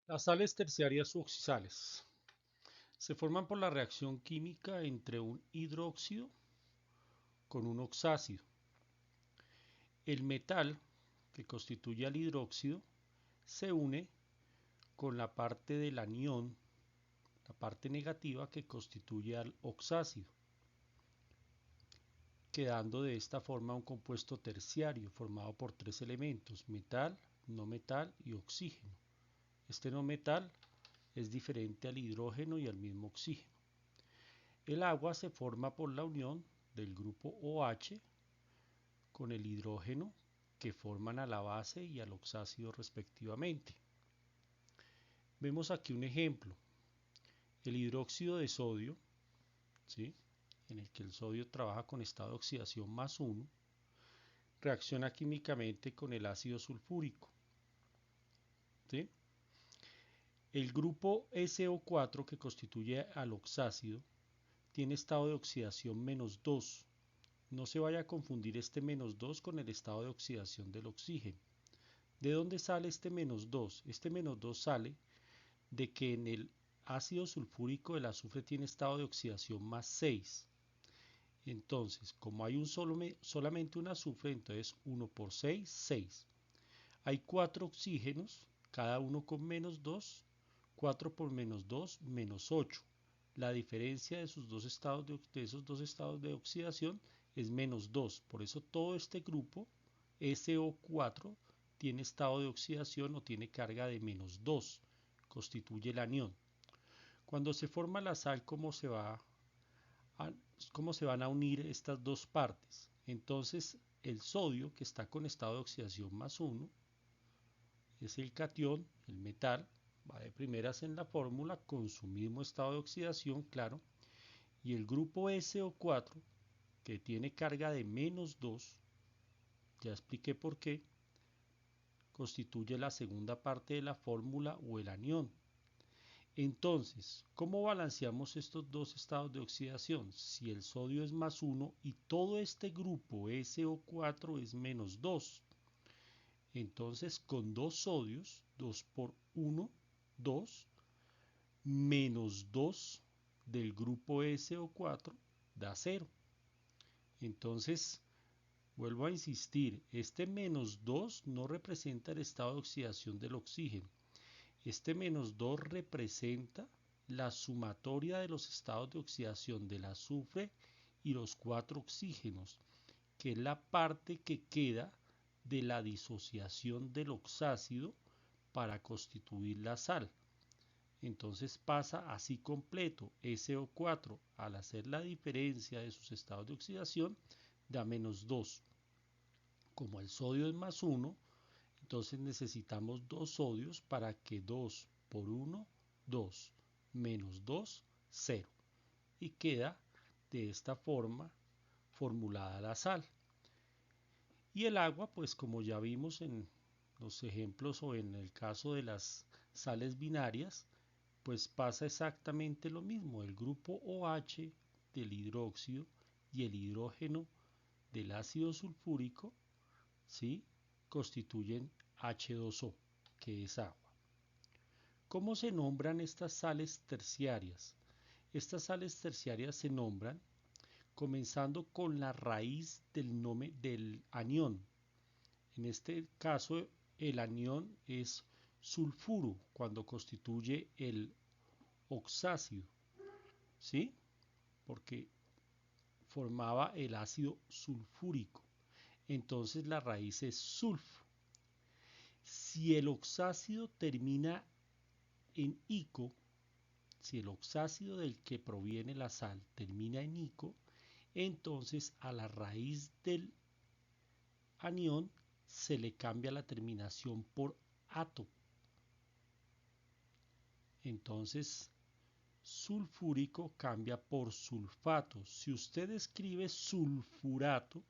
Las sales terciarias u oxisales se forman por la reacción química entre un hidróxido con un oxácido. El metal que constituye al hidróxido se une con la parte del anión, la parte negativa que constituye al oxácido, quedando de esta forma un compuesto terciario formado por tres elementos: metal, no metal y oxígeno. Este no metal es diferente al hidrógeno y al mismo oxígeno. El agua se forma por la unión del grupo OH con el hidrógeno, que forman a la base y al oxácido respectivamente. Vemos aquí un ejemplo: el hidróxido de sodio, ¿sí?, en el que el sodio trabaja con estado de oxidación +1, reacciona químicamente con el ácido sulfúrico, ¿sí? El grupo SO4, que constituye al oxácido, tiene estado de oxidación -2. No se vaya a confundir este -2 con el estado de oxidación del oxígeno. ¿De dónde sale este -2? Este -2 sale de que en el ácido sulfúrico el azufre tiene estado de oxidación +6. Entonces, como hay solamente un azufre, entonces 1 por 6, 6. Hay 4 oxígenos, cada uno con -2. 4 por -2, -8. La diferencia de esos dos estados de oxidación es -2. Por eso todo este grupo SO4 tiene estado de oxidación o tiene carga de -2. Constituye el anión. Cuando se forma la sal, a, ¿cómo se van a unir estas dos partes? Entonces, el sodio, que está con estado de oxidación +1, es el catión, el metal, va de primeras en la fórmula con su mismo estado de oxidación, claro, y el grupo SO4, que tiene carga de -2, ya expliqué por qué, constituye la segunda parte de la fórmula o el anión. Entonces, ¿cómo balanceamos estos dos estados de oxidación? Si el sodio es +1 y todo este grupo SO4 es -2, entonces con dos sodios, 2 por 1, 2, -2 del grupo SO4 da 0. Entonces, vuelvo a insistir, este -2 no representa el estado de oxidación del oxígeno. Este -2 representa la sumatoria de los estados de oxidación del azufre y los 4 oxígenos, que es la parte que queda de la disociación del oxácido para constituir la sal. Entonces pasa así completo: SO4, al hacer la diferencia de sus estados de oxidación, da -2. Como el sodio es +1, entonces necesitamos dos sodios para que 2 por 1, 2, -2, 0. Y queda de esta forma formulada la sal. Y el agua, pues como ya vimos en los ejemplos o en el caso de las sales binarias, pues pasa exactamente lo mismo. El grupo OH del hidróxido y el hidrógeno del ácido sulfúrico, ¿sí?, constituyen H2O, que es agua. ¿Cómo se nombran estas sales terciarias? Estas sales terciarias se nombran comenzando con la raíz del anión. En este caso, el anión es sulfuro cuando constituye el oxácido, ¿sí?, porque formaba el ácido sulfúrico. Entonces la raíz es sulfo. Si el oxácido termina en ico, si el oxácido del que proviene la sal termina en ico, entonces a la raíz del anión se le cambia la terminación por ato. Entonces sulfúrico cambia por sulfato. Si usted escribe sulfurato,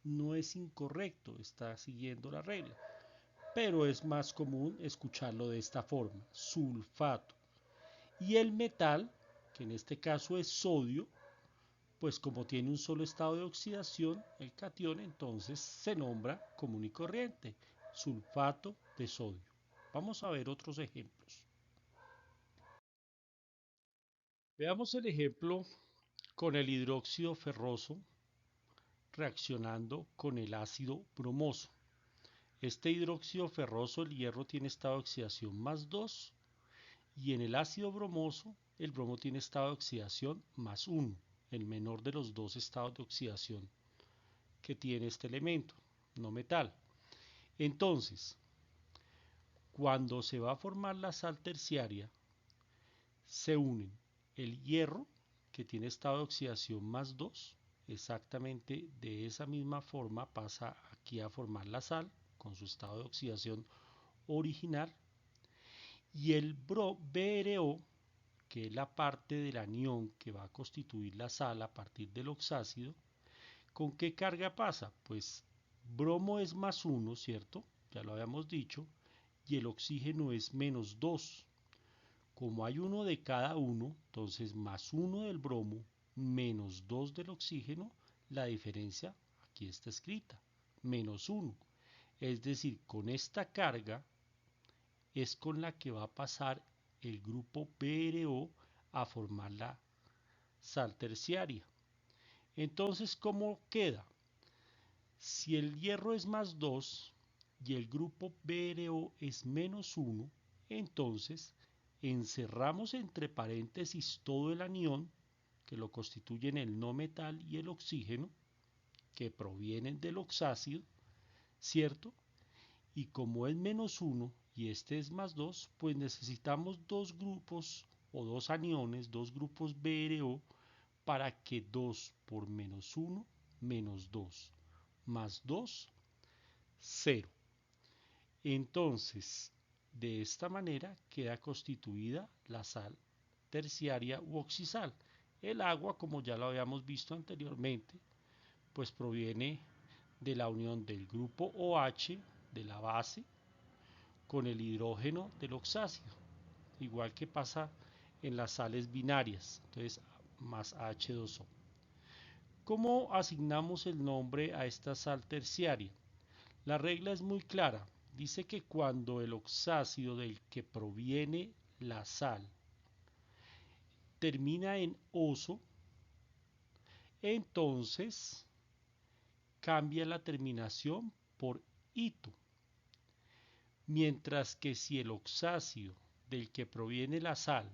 no es incorrecto, está siguiendo la regla, pero es más común escucharlo de esta forma: sulfato. Y el metal, que en este caso es sodio, pues como tiene un solo estado de oxidación, el catión, entonces se nombra común y corriente: sulfato de sodio. Vamos a ver otros ejemplos. Veamos el ejemplo con el hidróxido ferroso reaccionando con el ácido bromoso. Este hidróxido ferroso, el hierro, tiene estado de oxidación +2 y en el ácido bromoso el bromo tiene estado de oxidación +1, el menor de los dos estados de oxidación que tiene este elemento, no metal. Entonces, cuando se va a formar la sal terciaria, se unen el hierro, que tiene estado de oxidación +2, exactamente de esa misma forma pasa aquí a formar la sal con su estado de oxidación original, y el BRO, que es la parte del anión que va a constituir la sal a partir del oxácido. ¿Con qué carga pasa? Pues bromo es +1, ¿cierto? Ya lo habíamos dicho, y el oxígeno es -2. Como hay uno de cada uno, entonces +1 del bromo, -2 del oxígeno, la diferencia aquí está escrita, -1. Es decir, con esta carga es con la que va a pasar el grupo BRO a formar la sal terciaria. Entonces, ¿cómo queda? Si el hierro es +2 y el grupo BRO es -1, entonces encerramos entre paréntesis todo el anión, que lo constituyen el no metal y el oxígeno, que provienen del oxácido, ¿cierto? Y como es -1 y este es +2, pues necesitamos dos grupos o dos aniones, dos grupos BRO, para que 2 por -1, -2, +2, 0. Entonces, de esta manera queda constituida la sal terciaria u oxisal. El agua, como ya lo habíamos visto anteriormente, pues proviene de la unión del grupo OH de la base con el hidrógeno del oxácido, igual que pasa en las sales binarias, entonces más H2O. ¿Cómo asignamos el nombre a esta sal terciaria? La regla es muy clara, dice que cuando el oxácido del que proviene la sal termina en oso, entonces cambia la terminación por ito. Mientras que si el oxácido del que proviene la sal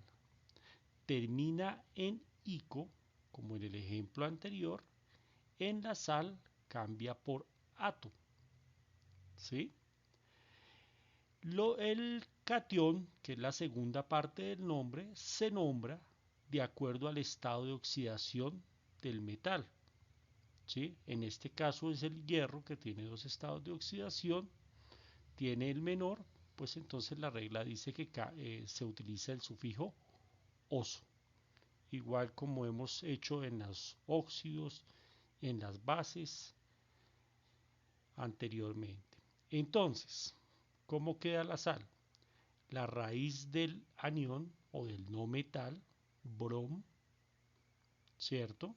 termina en ico, como en el ejemplo anterior, en la sal cambia por ato. ¿Sí? El catión, que es la segunda parte del nombre, se nombra de acuerdo al estado de oxidación del metal. ¿Sí? En este caso es el hierro, que tiene dos estados de oxidación, tiene el menor, pues entonces la regla dice que se utiliza el sufijo oso, igual como hemos hecho en los óxidos, en las bases anteriormente. Entonces, ¿cómo queda la sal? La raíz del anión o del no metal, brom, ¿cierto?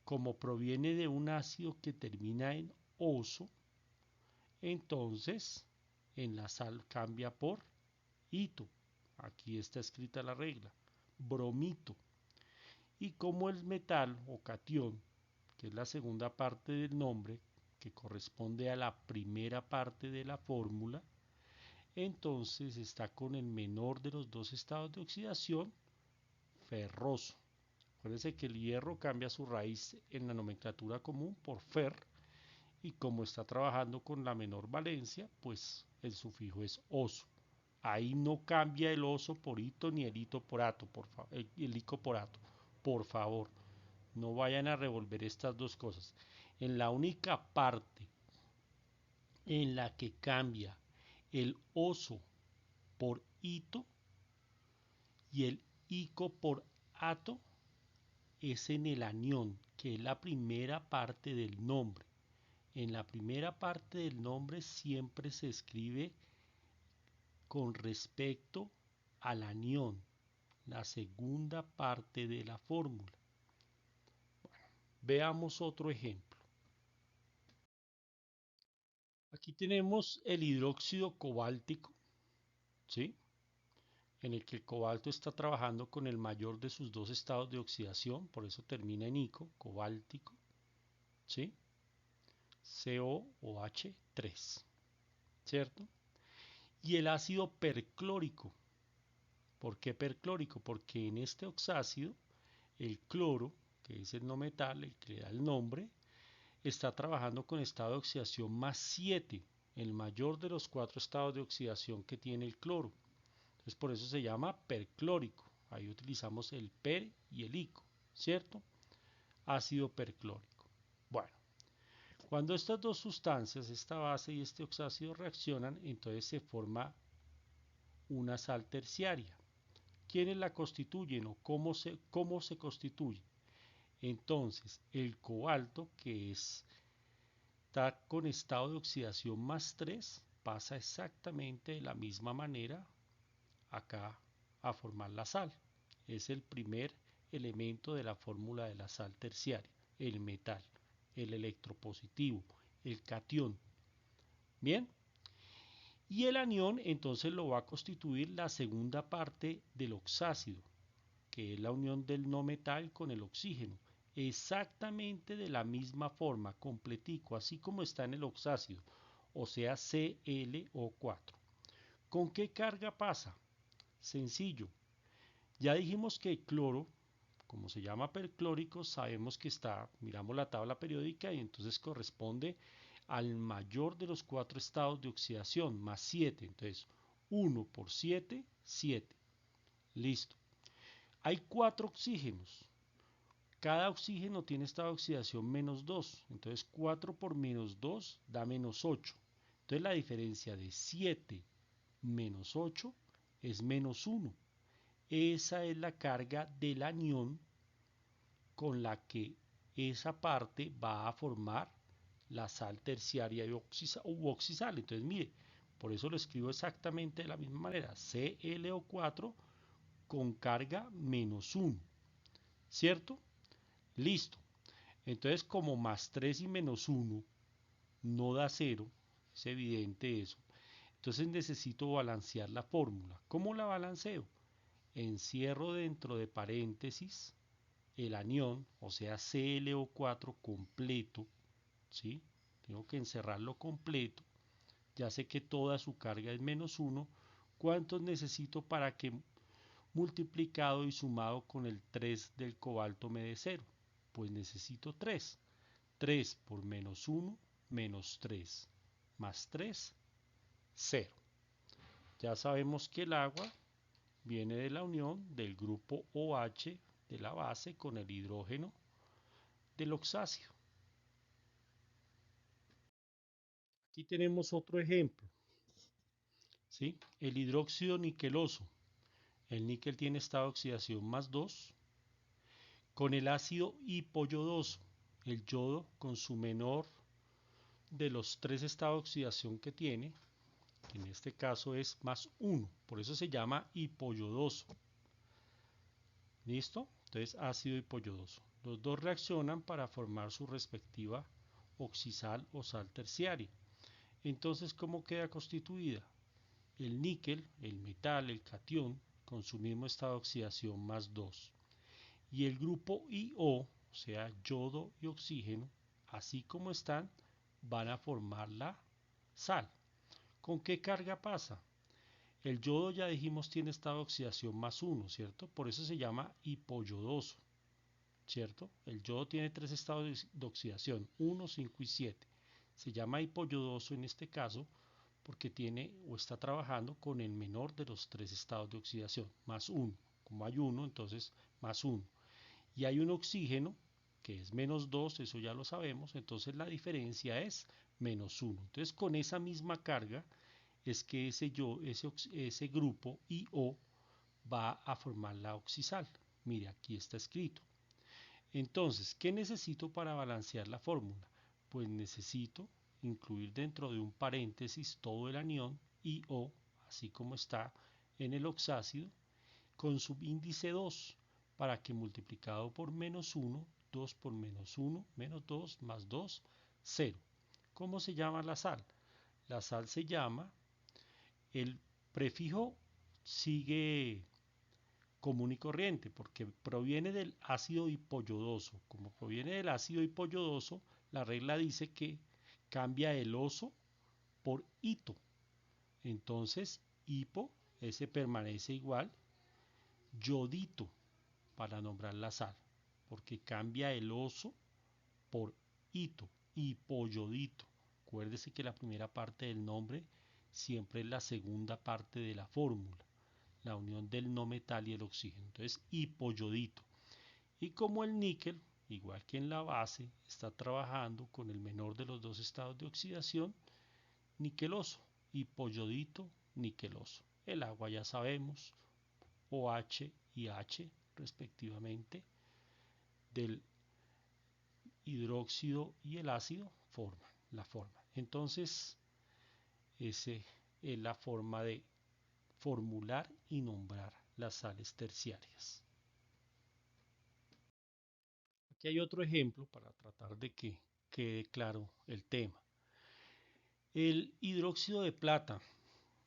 Como proviene de un ácido que termina en oso, entonces en la sal cambia por ito. Aquí está escrita la regla, bromito. Y como el metal o catión, que es la segunda parte del nombre, que corresponde a la primera parte de la fórmula, entonces está con el menor de los dos estados de oxidación, ferroso. Acuérdense que el hierro cambia su raíz en la nomenclatura común por fer, y como está trabajando con la menor valencia, pues el sufijo es oso. Ahí no cambia el oso por ito ni el ito por ato, el ico por ato. Por favor, no vayan a revolver estas dos cosas. En la única parte en la que cambia el oso por ito y el ico por ato es en el anión, que es la primera parte del nombre. En la primera parte del nombre siempre se escribe con respecto al anión, la segunda parte de la fórmula. Bueno, veamos otro ejemplo. Aquí tenemos el hidróxido cobáltico ¿sí? En el que el cobalto está trabajando con el mayor de sus dos estados de oxidación, por eso termina en ico, cobáltico, ¿sí? COOH3, ¿cierto? Y el ácido perclórico. ¿Por qué perclórico? Porque en este oxácido, el cloro, que es el no metal, el que le da el nombre, está trabajando con estado de oxidación más 7, el mayor de los 4 estados de oxidación que tiene el cloro. Entonces por eso se llama perclórico. Ahí utilizamos el per y el ico, ¿cierto? Ácido perclórico. Bueno, cuando estas dos sustancias, esta base y este oxácido reaccionan, entonces se forma una sal terciaria. ¿Quiénes la constituyen o cómo se constituye? Entonces, el cobalto, que está con estado de oxidación más 3, pasa exactamente de la misma manera acá a formar la sal. Es el primer elemento de la fórmula de la sal terciaria, el metal, el electropositivo, el catión. Bien, y el anión entonces lo va a constituir la segunda parte del oxácido, que es la unión del no metal con el oxígeno, exactamente de la misma forma, completico, así como está en el oxácido, o sea ClO4. ¿Con qué carga pasa? Sencillo. Ya dijimos que el cloro, como se llama perclórico, sabemos que está, miramos la tabla periódica y entonces corresponde al mayor de los 4 estados de oxidación, más 7. Entonces, 1 por 7, 7. Listo. Hay 4 oxígenos. Cada oxígeno tiene estado de oxidación menos 2. Entonces 4 por menos 2 da menos 8. Entonces la diferencia de 7 menos 8 es menos 1. Esa es la carga del anión con la que esa parte va a formar la sal terciaria u oxisal. Entonces mire, por eso lo escribo exactamente de la misma manera. ClO4 con carga menos 1. ¿Cierto? Listo. Entonces, como más 3 y menos 1 no da 0, es evidente eso. Entonces necesito balancear la fórmula. ¿Cómo la balanceo? Encierro dentro de paréntesis el anión, o sea ClO4 completo, ¿sí? Tengo que encerrarlo completo. Ya sé que toda su carga es menos 1. ¿Cuántos necesito para que multiplicado y sumado con el 3 del cobalto me dé 0? Pues necesito 3. 3 por menos 1, menos 3, más 3, 0. Ya sabemos que el agua viene de la unión del grupo OH de la base con el hidrógeno del oxácido. Aquí tenemos otro ejemplo, ¿sí? El hidróxido niqueloso. El níquel tiene estado de oxidación más 2. Con el ácido hipoyodoso, el yodo con su menor de los 3 estados de oxidación que tiene, que en este caso es más 1, por eso se llama hipoyodoso. ¿Listo? Entonces ácido hipoyodoso. Los dos reaccionan para formar su respectiva oxisal o sal terciaria. Entonces, ¿cómo queda constituida? El níquel, el metal, el catión, con su mismo estado de oxidación más 2. Y el grupo IO, o sea, yodo y oxígeno, así como están, van a formar la sal. ¿Con qué carga pasa? El yodo ya dijimos tiene estado de oxidación más 1, ¿cierto? Por eso se llama hipoyodoso, ¿cierto? El yodo tiene 3 estados de oxidación, 1, 5 y 7. Se llama hipoyodoso en este caso porque tiene o está trabajando con el menor de los 3 estados de oxidación, más 1. Como hay 1, entonces más 1. Y hay un oxígeno que es menos 2, eso ya lo sabemos, entonces la diferencia es menos 1. Entonces con esa misma carga es que ese grupo IO va a formar la oxisal. Mire, aquí está escrito. Entonces, ¿qué necesito para balancear la fórmula? Pues necesito incluir dentro de un paréntesis todo el anión IO, así como está en el oxácido, con subíndice 2, para que multiplicado por menos 1, 2 por menos 1, menos 2, más 2, 0. ¿Cómo se llama la sal? La sal se llama el prefijo sigue común y corriente porque proviene del ácido hipoyodoso. Como proviene del ácido hipoyodoso, la regla dice que cambia el oso por hito. Entonces, hipo, ese permanece igual, yodito, para nombrar la sal, porque cambia el oso por hito, hipoyodito. Acuérdese que la primera parte del nombre siempre es la segunda parte de la fórmula, la unión del no metal y el oxígeno. Entonces, hipoyodito. Y como el níquel, igual que en la base, está trabajando con el menor de los dos estados de oxidación, niqueloso, hipoyodito, niqueloso. El agua ya sabemos, OH y H respectivamente, del hidróxido y el ácido forman la forma. Entonces, esa es la forma de formular y nombrar las sales terciarias. Aquí hay otro ejemplo para tratar de que quede claro el tema. El hidróxido de plata.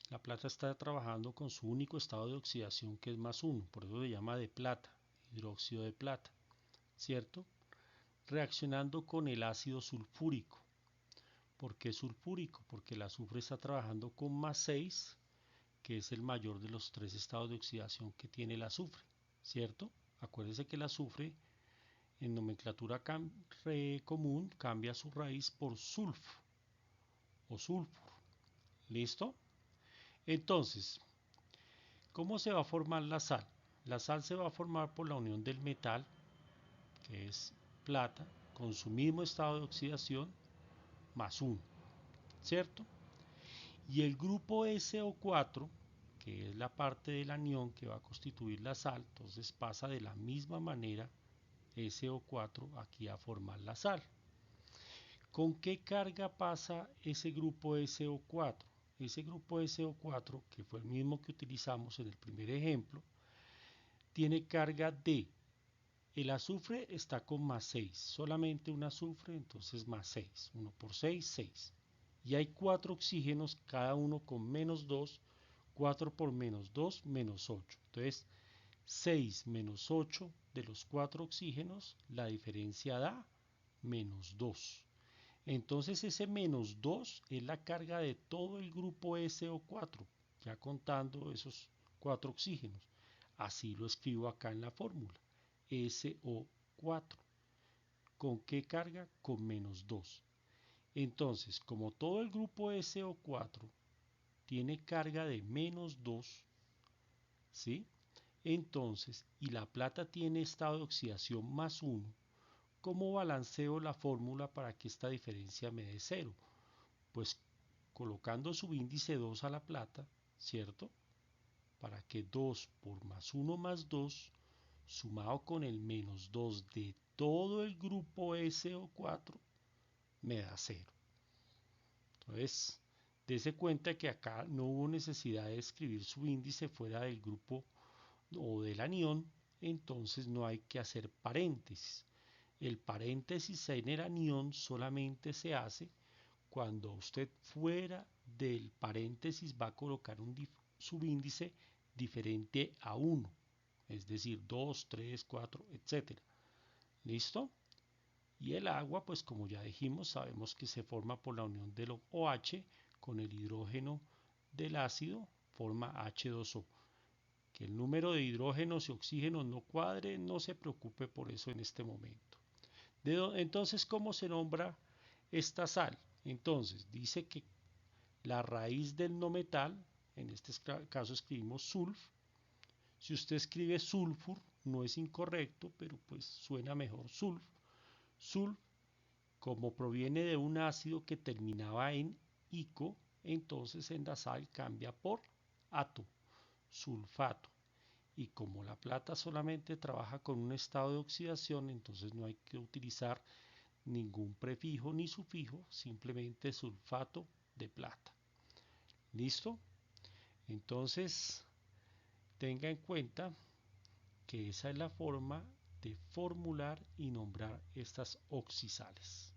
La plata está trabajando con su único estado de oxidación que es +1, por eso se llama de plata, hidróxido de plata, ¿cierto? Reaccionando con el ácido sulfúrico. ¿Por qué sulfúrico? Porque el azufre está trabajando con +6, que es el mayor de los tres estados de oxidación que tiene el azufre, ¿cierto? Acuérdense que el azufre en nomenclatura común cambia su raíz por sulf o sulfur. ¿Listo? Entonces, ¿cómo se va a formar la sal? La sal se va a formar por la unión del metal, que es plata, con su mismo estado de oxidación, +1, ¿cierto? Y el grupo SO4, que es la parte del anión que va a constituir la sal, entonces pasa de la misma manera SO4 aquí a formar la sal. ¿Con qué carga pasa ese grupo SO4? Ese grupo SO4, que fue el mismo que utilizamos en el primer ejemplo, tiene carga de, el azufre está con +6, solamente un azufre, entonces +6, 1 por 6, 6. Y hay 4 oxígenos, cada uno con -2, 4 por -2, -8. Entonces, 6 menos 8 de los 4 oxígenos, la diferencia da -2. Entonces ese -2 es la carga de todo el grupo SO4, ya contando esos 4 oxígenos. Así lo escribo acá en la fórmula, SO4. ¿Con qué carga? Con -2. Entonces, como todo el grupo SO4 tiene carga de -2, ¿sí? Entonces, y la plata tiene estado de oxidación +1, ¿cómo balanceo la fórmula para que esta diferencia me dé 0? Pues colocando subíndice 2 a la plata, ¿cierto? Para que 2 por +1 más 2, sumado con el -2 de todo el grupo SO4, me da 0. Entonces, dése cuenta que acá no hubo necesidad de escribir subíndice fuera del grupo o del anión, entonces no hay que hacer paréntesis. El paréntesis en el anión solamente se hace cuando usted fuera del paréntesis va a colocar un subíndice diferente a 1, es decir, 2, 3, 4, etc. ¿Listo? Y el agua, pues como ya dijimos, sabemos que se forma por la unión del OH con el hidrógeno del ácido, forma H2O. Que el número de hidrógenos y oxígenos no cuadre, no se preocupe por eso en este momento. Entonces, ¿cómo se nombra esta sal? Entonces, dice que la raíz del no metal, en este caso escribimos sulf. Si usted escribe sulfur, no es incorrecto, pero pues suena mejor sulf. Sulf, como proviene de un ácido que terminaba en ico, entonces en la sal cambia por ato, sulfato. Y como la plata solamente trabaja con un estado de oxidación, entonces no hay que utilizar ningún prefijo ni sufijo, simplemente sulfato de plata. ¿Listo? Entonces, tenga en cuenta que esa es la forma de formular y nombrar estas oxisales.